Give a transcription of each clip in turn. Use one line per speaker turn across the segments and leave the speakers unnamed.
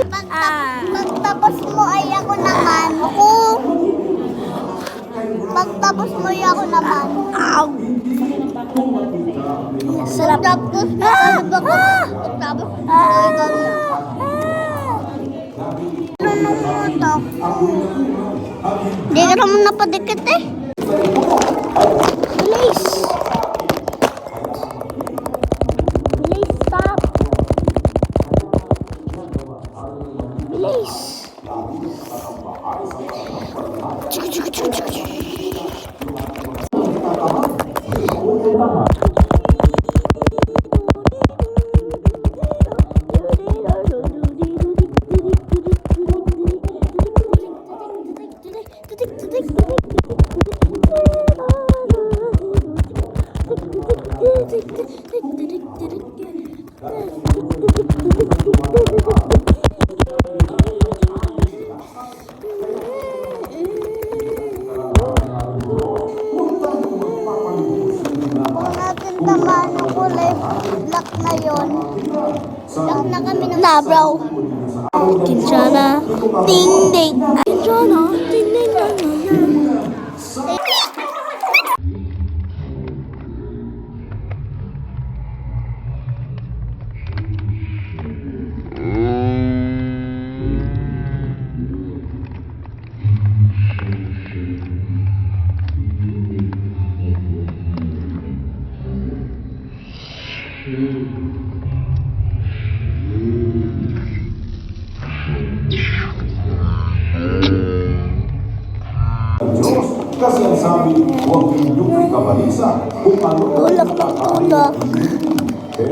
Pagtapos mo ay ako naman. Pagtapos mo ay ako naman.
Sarap.
Pagtapos mo ay ikaw na. Hindi ka naman napadikit eh. Bilis. Bilis, stop. Bilis. Tamaan ng kulay black na yon. Black na kami ng labraw.
Kinshana.
Ding ding.
Kinshana. Ding ding ding ding.
Kasi ang sabi, huwag inyong ikabalisa kung ano
Tulak ng tulak.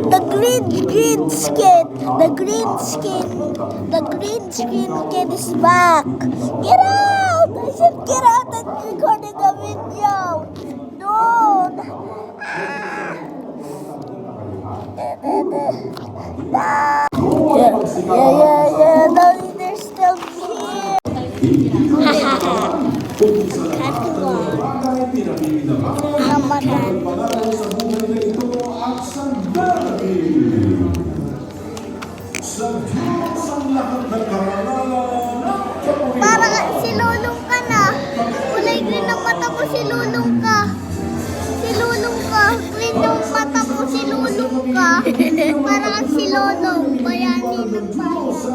The green skin. The green skin kid is back. Get out! I said get out and recording the video. Don't. Yeah. No, they're still here. Parang si Lulong ka na. Kulay green ang mata mo, si Lulong ka. Green yung mata mo, si Lulong ka. Parang si Lulong. Bayanin ng bayan.